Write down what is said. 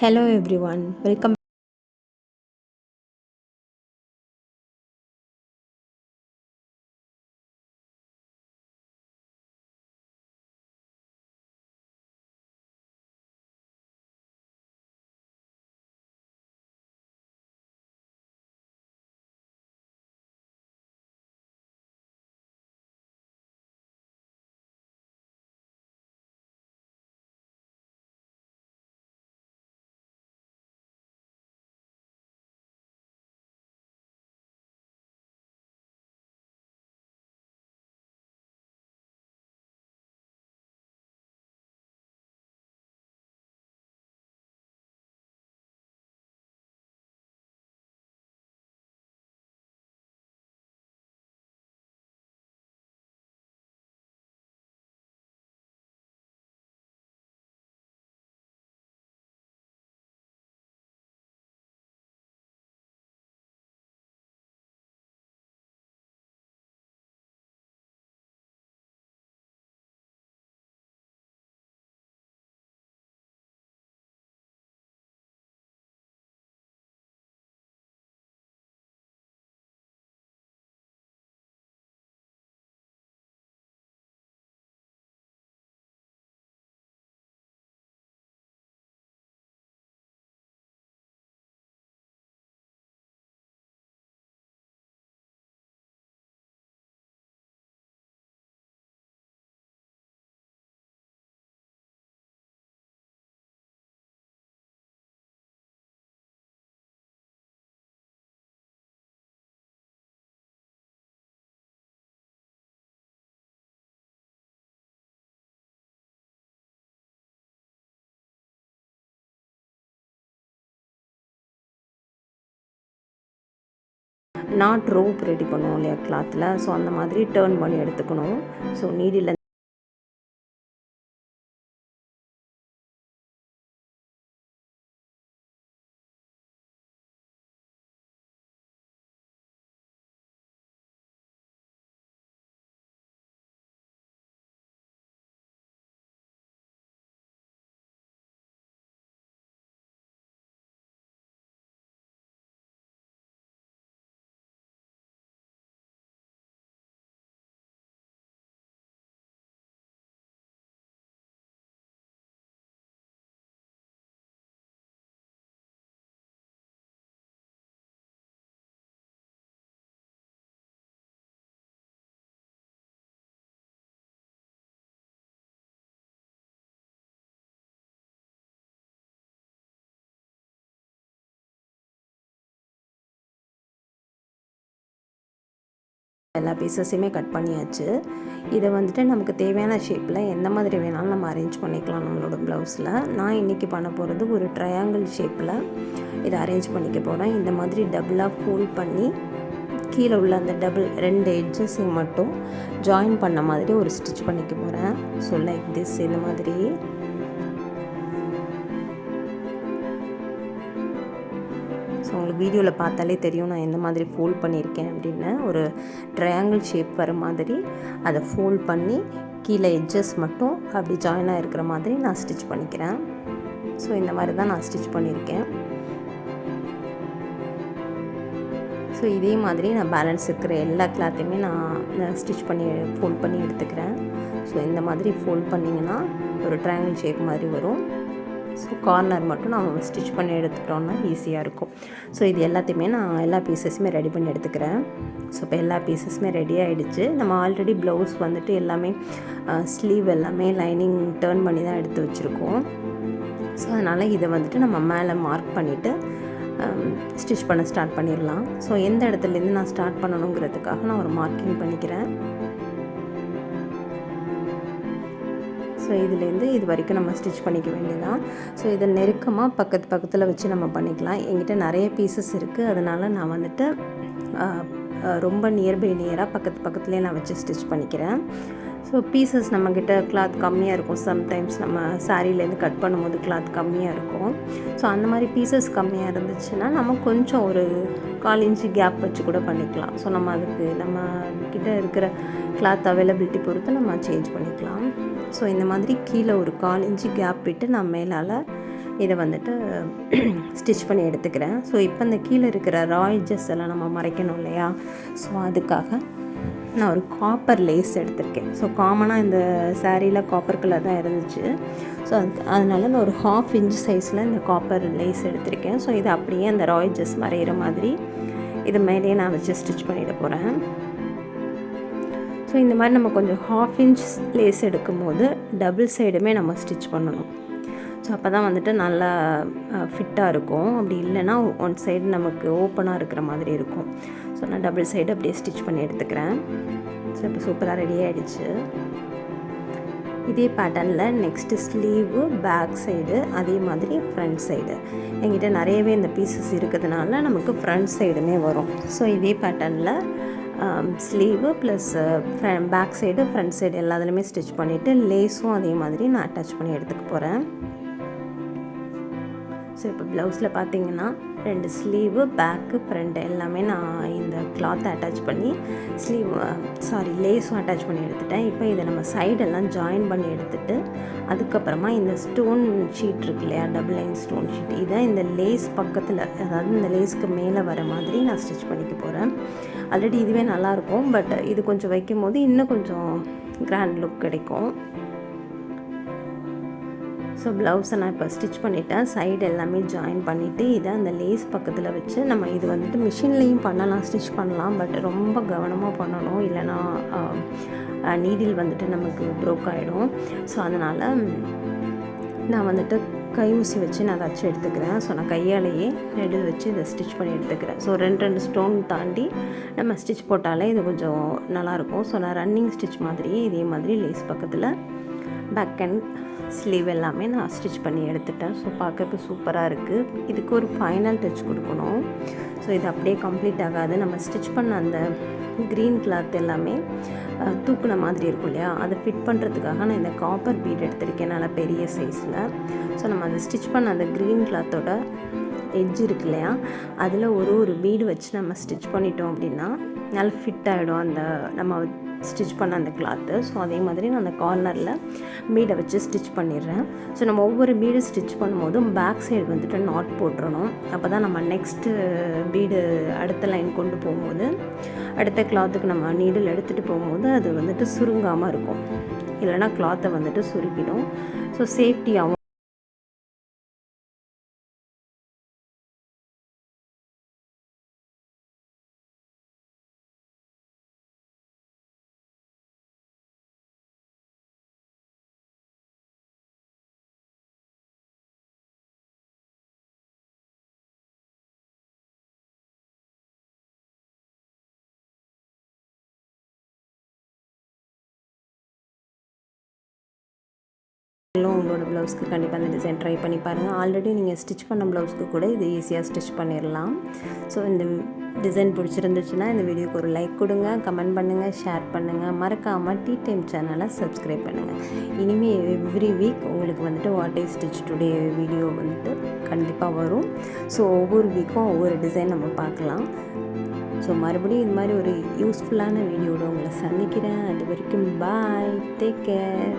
Hello everyone, welcome. Not rope ready பண்ணுவோம் இல்லையா கிளாத்தில், ஸோ அந்த மாதிரி டேர்ன் பண்ணி எடுத்துக்கணும். ஸோ நீடில் எல்லா பீசஸையுமே கட் பண்ணியாச்சு. இதை வந்துட்டு நமக்கு தேவையான ஷேப்பில் எந்த மாதிரி வேணாலும் நம்ம அரேஞ்ச் பண்ணிக்கலாம் நம்மளோட ப்ளவுஸில். நான் இன்றைக்கி பண்ண போகிறது ஒரு ட்ரையாங்கிள் ஷேப்பில் இதை அரேஞ்ச் பண்ணிக்க போகிறேன். இந்த மாதிரி டபுளாக ஃபோல்ட் பண்ணி கீழே உள்ள அந்த டபுள் 2 எட்ஜஸையும் மட்டும் ஜாயின் பண்ண மாதிரி ஒரு ஸ்டிச் பண்ணிக்க போகிறேன். ஸோ லைக் திஸ், இந்த மாதிரி. ஸோ உங்களுக்கு வீடியோவில் பார்த்தாலே தெரியும் நான் எந்த மாதிரி ஃபோல்ட் பண்ணியிருக்கேன் அப்படின்னு. ஒரு ட்ரையாங்கிள் ஷேப் வர மாதிரி அதை ஃபோல்ட் பண்ணி கீழே எட்ஜஸ் மட்டும் அப்படி ஜாயினாக இருக்கிற மாதிரி நான் ஸ்டிச் பண்ணிக்கிறேன். ஸோ இந்த மாதிரி தான் நான் ஸ்டிச் பண்ணியிருக்கேன். ஸோ இதே மாதிரி நான் பேலன்ஸ் இருக்கிற எல்லா கிளாத்தையுமே நான் ஸ்டிச் பண்ணி ஃபோல்ட் பண்ணி எடுத்துக்கிறேன். ஸோ இந்த மாதிரி ஃபோல்ட் பண்ணிங்கன்னா ஒரு ட்ரையாங்கிள் ஷேப் மாதிரி வரும். ஸோ கார்னர் மட்டும் நம்ம ஸ்டிச் பண்ணி எடுத்துக்கிட்டோம்னா ஈஸியாக இருக்கும். ஸோ இது எல்லாத்தையுமே நான் எல்லா பீசஸுமே ரெடி பண்ணி எடுத்துக்கிறேன். ஸோ இப்போ எல்லா பீசஸுமே ரெடி ஆகிடுச்சு. நம்ம ஆல்ரெடி ப்ளவுஸ் வந்துட்டு எல்லாமே ஸ்லீவ் எல்லாமே லைனிங் டேர்ன் பண்ணி தான் எடுத்து வச்சுருக்கோம். ஸோ அதனால் இதை வந்துட்டு நம்ம மேலே மார்க் பண்ணிவிட்டு ஸ்டிச் பண்ண ஸ்டார்ட் பண்ணிடலாம். ஸோ எந்த இடத்துலேருந்து நான் ஸ்டார்ட் பண்ணணுங்கிறதுக்காக நான் ஒரு மார்க்கிங் பண்ணிக்கிறேன். ஸோ இதுலேருந்து இது வரைக்கும் நம்ம ஸ்டிச் பண்ணிக்க வேண்டியதான். ஸோ இதை நெருக்கமாக பக்கத்தில் வச்சு நம்ம பண்ணிக்கலாம். என்கிட்ட நிறைய பீசஸ் இருக்குது, அதனால் நான் வந்துட்டு ரொம்ப நியராக பக்கத்துலேயே நான் வச்சு ஸ்டிச் பண்ணிக்கிறேன். ஸோ பீசஸ் நம்மக்கிட்ட கிளாத் கம்மியாக இருக்கும். சம்டைம்ஸ் நம்ம சாரீலேருந்து கட் பண்ணும்போது கிளாத் கம்மியாக இருக்கும். ஸோ அந்த மாதிரி பீசஸ் கம்மியாக இருந்துச்சுன்னா நம்ம கொஞ்சம் ஒரு 1/4 இன்ச்சு கேப் வச்சு கூட பண்ணிக்கலாம். ஸோ நம்ம அதுக்கு நம்ம கிட்ட இருக்கிற கிளாத் அவைலபிலிட்டி பொறுத்து நம்ம சேஞ்ச் பண்ணிக்கலாம். ஸோ இந்த மாதிரி கீழே ஒரு 1/4 இன்ச்சு கேப் விட்டு நான் மேலால் இதை வந்துட்டு ஸ்டிச் பண்ணி எடுத்துக்கிறேன். ஸோ இப்போ இந்த கீழே இருக்கிற ராய்ஜஸ் எல்லாம் நம்ம மறைக்கணும் இல்லையா, ஸோ அதுக்காக நான் ஒரு காப்பர் லேஸ் எடுத்திருக்கேன். ஸோ காமனாக இந்த சாரியில் காப்பர் கலர் தான் இருந்துச்சு. ஸோ அதனால நான் ஒரு 1/2 இன்ச் சைஸில் இந்த காப்பர் லேஸ் எடுத்திருக்கேன். ஸோ இது அப்படியே அந்த ராய்ஜஸ் மறைகிற மாதிரி இது மேலேயே நான் வச்சு ஸ்டிச் பண்ணிட போகிறேன். ஸோ இந்த மாதிரி நம்ம கொஞ்சம் 1/2 இன்ச் லேஸ் எடுக்கும் போது டபுள் சைடுமே நம்ம ஸ்டிச் பண்ணணும். ஸோ அப்போ தான் வந்துட்டு நல்லா ஃபிட்டாக இருக்கும். அப்படி இல்லைன்னா ஒன் சைடு நமக்கு ஓப்பனாக இருக்கிற மாதிரி இருக்கும். ஸோ நான் டபுள் சைடு அப்படியே ஸ்டிச் பண்ணி எடுத்துக்கிறேன். ஸோ இப்போ சூப்பராக ரெடி ஆகிடுச்சு. இதே பேட்டர்னில் நெக்ஸ்ட்டு ஸ்லீவு, பேக் சைடு, அதே மாதிரி ஃப்ரண்ட் சைடு. என்கிட்ட நிறையவே இந்த பீசஸ் இருக்கிறதுனால நமக்கு ஃப்ரண்ட் சைடுமே வரும். ஸோ இதே பேட்டர்னில் sleeve plus back side, front side எல்லாத்துலேயுமே ஸ்டிச் பண்ணிவிட்டு லேஸும் அதே மாதிரி நான் அட்டாச் பண்ணி எடுத்துக்க போகிறேன். ஸோ இப்போ ப்ளவுஸில் பார்த்தீங்கன்னா 2 ஸ்லீவு, பேக்கு, ஃப்ரண்ட் எல்லாமே நான் இந்த கிளாத்தை அட்டாச் பண்ணி லேஸும் அட்டாச் பண்ணி எடுத்துட்டேன். இப்போ இதை நம்ம சைடெல்லாம் ஜாயின் பண்ணி எடுத்துகிட்டு அதுக்கப்புறமா இந்த ஸ்டோன் ஷீட் இருக்கு இல்லையா, டபுள் லைன் ஸ்டோன் ஷீட், இதை இந்த லேஸ் பக்கத்தில், அதாவது இந்த லேஸ்க்கு மேலே வர மாதிரி நான் ஸ்டிச் பண்ணிக்க போகிறேன். ஆல்ரெடி இதுவே நல்லாயிருக்கும், பட் இது கொஞ்சம் வைக்கும் போது இன்னும் கொஞ்சம் கிராண்ட் லுக் கிடைக்கும். ஸோ ப்ளவுஸை நான் இப்போ ஸ்டிச் பண்ணிவிட்டேன். சைடு எல்லாமே ஜாயின் பண்ணிவிட்டு இதை அந்த லேஸ் பக்கத்தில் வச்சு நம்ம இது வந்துட்டு மிஷின்லேயும் பண்ணலாம், ஸ்டிச் பண்ணலாம், பட் ரொம்ப கவனமாக பண்ணணும், இல்லைனா நீடில் வந்துட்டு நமக்கு ப்ரோக் ஆகிடும். ஸோ அதனால் நான் வந்துட்டு கை ஊசி வச்சு நான் அதை வச்சு எடுத்துக்கிறேன். ஸோ நான் கையாலேயே நெடில் வச்சு இதை ஸ்டிச் பண்ணி எடுத்துக்கிறேன். ஸோ 2 ஸ்டோன் தாண்டி நம்ம ஸ்டிச் போட்டாலே இது கொஞ்சம் நல்லாயிருக்கும். ஸோ நான் ரன்னிங் ஸ்டிச் மாதிரியே இதே மாதிரி லேஸ் பக்கத்தில் பேக் அண்ட் ஸ்லீவ் எல்லாமே நான் ஸ்டிச் பண்ணி எடுத்துட்டேன். ஸோ பார்க்கறதுக்கு சூப்பராக இருக்குது. இதுக்கு ஒரு ஃபைனல் டச் கொடுக்கணும். ஸோ இது அப்படியே கம்ப்ளீட் ஆகாது. நம்ம ஸ்டிச் பண்ண அந்த க்ரீன் கிளாத் எல்லாமே தூக்குன மாதிரி இருக்கும் இல்லையா, அதை ஃபிட் பண்ணுறதுக்காக நான் இந்த காப்பர் பீட் எடுத்திருக்கேன், நல்லா பெரிய சைஸில். ஸோ நம்ம அதை ஸ்டிச் பண்ண அந்த க்ரீன் கிளாத்தோட எட்ஜ் இருக்கு இல்லையா, அதில் ஒரு பீடு வச்சு நம்ம ஸ்டிச் பண்ணிட்டோம் அப்படின்னா நல்லா ஃபிட் ஆகிடும் அந்த நம்ம ஸ்டிச் பண்ண அந்த கிளாத்து. ஸோ அதே மாதிரி நான் அந்த கார்னரில் பீடை வச்சு ஸ்டிச் பண்ணிடுறேன். ஸோ நம்ம ஒவ்வொரு பீடு ஸ்டிச் பண்ணும்போதும் பேக் சைடு வந்துட்டு நாட் போட்டுறணும். அப்போ தான் நம்ம நெக்ஸ்ட்டு பீடு அடுத்த லைன் கொண்டு போகும்போது, அடுத்த கிளாத்துக்கு நம்ம நீடில் எடுத்துகிட்டு போகும்போது அது வந்துட்டு சுருங்காமல் இருக்கும், இல்லைனா கிளாத்தை வந்துட்டு சுருக்கிடும். ஸோ சேஃப்டியாகவும் உங்களோட ப்ளவுஸ்க்கு கண்டிப்பாக அந்த டிசைன் ட்ரை பண்ணி பாருங்கள். ஆல்ரெடி நீங்கள் ஸ்டிச் பண்ண ப்ளவுஸ்க்கு கூட இது ஈஸியாக ஸ்டிச் பண்ணிடலாம். ஸோ இந்த டிசைன் பிடிச்சிருந்துச்சுன்னா இந்த வீடியோக்கு ஒரு லைக் கொடுங்க, கமெண்ட் பண்ணுங்கள், ஷேர் பண்ணுங்கள். மறக்காமல் டீ டைம் சேனலை சப்ஸ்கிரைப் பண்ணுங்கள். இனிமேல் எவ்ரி வீக் உங்களுக்கு வந்துட்டு what I stitch today video வந்துட்டு கண்டிப்பாக வரும். ஸோ ஒவ்வொரு வீக்கும் ஒவ்வொரு டிசைன் நம்ம பார்க்கலாம். ஸோ மறுபடியும் இது மாதிரி ஒரு யூஸ்ஃபுல்லான வீடியோட உங்களை சந்திக்கிறேன். அது வரைக்கும் பாய், டேக் கேர்.